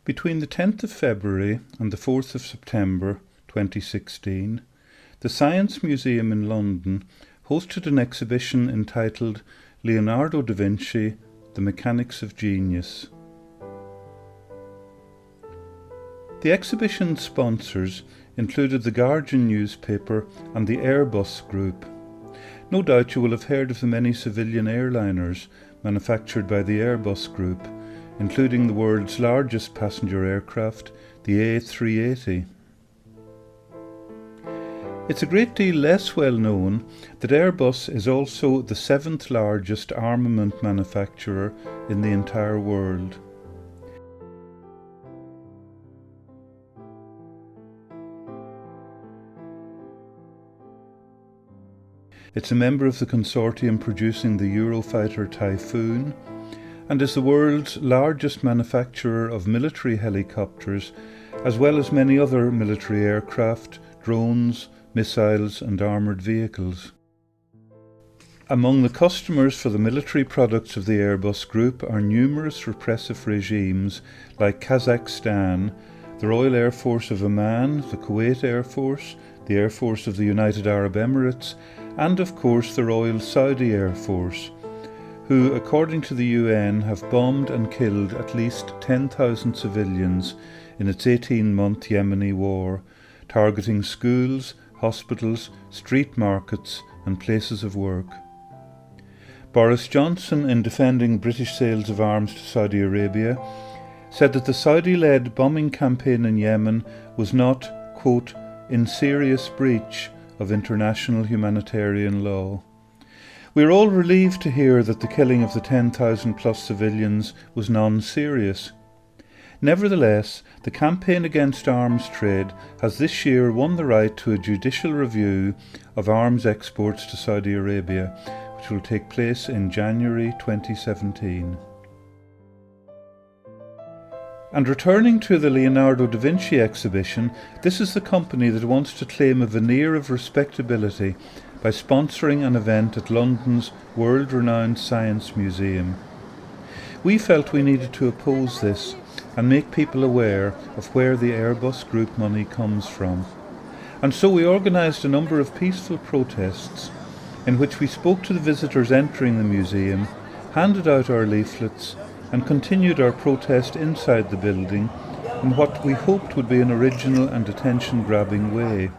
Between the 10th of February and the 4th of September 2016, the Science Museum in London hosted an exhibition entitled Leonardo da Vinci, The Mechanics of Genius. The exhibition's sponsors included the Guardian newspaper and the Airbus Group. No doubt you will have heard of the many civilian airliners manufactured by the Airbus Group, including the world's largest passenger aircraft, the A380. It's a great deal less well known that Airbus is also the 7th largest armament manufacturer in the entire world. It's a member of the consortium producing the Eurofighter Typhoon and is the world's largest manufacturer of military helicopters, as well as many other military aircraft, drones, missiles and armoured vehicles. Among the customers for the military products of the Airbus Group are numerous repressive regimes like Kazakhstan, the Royal Air Force of Oman, the Kuwait Air Force, the Air Force of the United Arab Emirates, and of course the Royal Saudi Air Force, who, according to the UN, have bombed and killed at least 10,000 civilians in its 18-month Yemeni war, targeting schools, hospitals, street markets and places of work. Boris Johnson, in defending British sales of arms to Saudi Arabia, said that the Saudi-led bombing campaign in Yemen was not, quote, in serious breach of international humanitarian law. We are all relieved to hear that the killing of the 10,000 plus civilians was non-serious. Nevertheless, the campaign against arms trade has this year won the right to a judicial review of arms exports to Saudi Arabia, which will take place in January 2017. And returning to the Leonardo da Vinci exhibition, this is the company that wants to claim a veneer of respectability by sponsoring an event at London's world-renowned Science Museum. We felt we needed to oppose this and make people aware of where the Airbus Group money comes from. And so we organised a number of peaceful protests in which we spoke to the visitors entering the museum, handed out our leaflets and continued our protest inside the building in what we hoped would be an original and attention-grabbing way.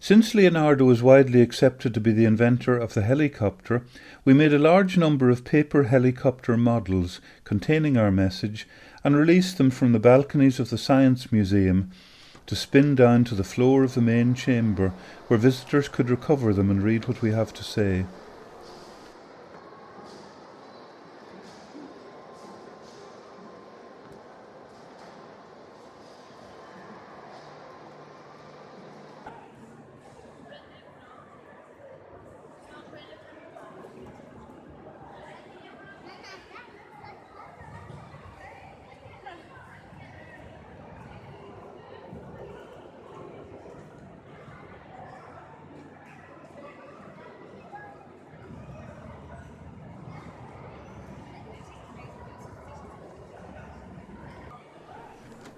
Since Leonardo is widely accepted to be the inventor of the helicopter, we made a large number of paper helicopter models containing our message and released them from the balconies of the Science Museum to spin down to the floor of the main chamber, where visitors could recover them and read what we have to say.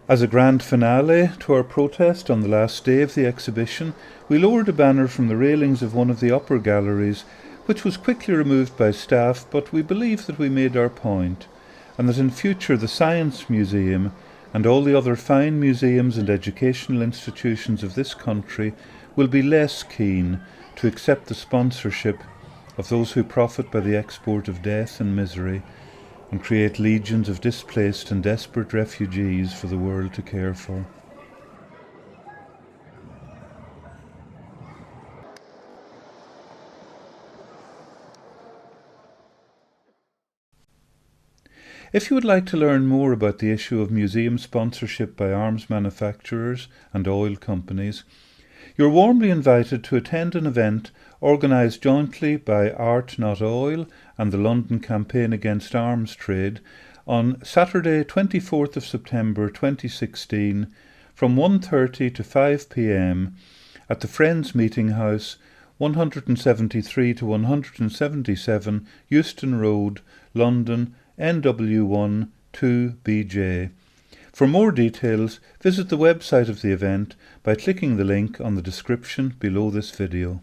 As a grand finale to our protest on the last day of the exhibition, we lowered a banner from the railings of one of the upper galleries, which was quickly removed by staff, but we believe that we made our point, and that in future the Science Museum and all the other fine museums and educational institutions of this country will be less keen to accept the sponsorship of those who profit by the export of death and misery, and create legions of displaced and desperate refugees for the world to care for. If you would like to learn more about the issue of museum sponsorship by arms manufacturers and oil companies, you're warmly invited to attend an event organised jointly by Art Not Oil and the London Campaign Against Arms Trade on Saturday 24th of September 2016 from 1:30 to 5 p.m. at the Friends Meeting House, 173 to 177 Euston Road, London, NW1 2BJ. For more details, visit the website of the event by clicking the link on the description below this video.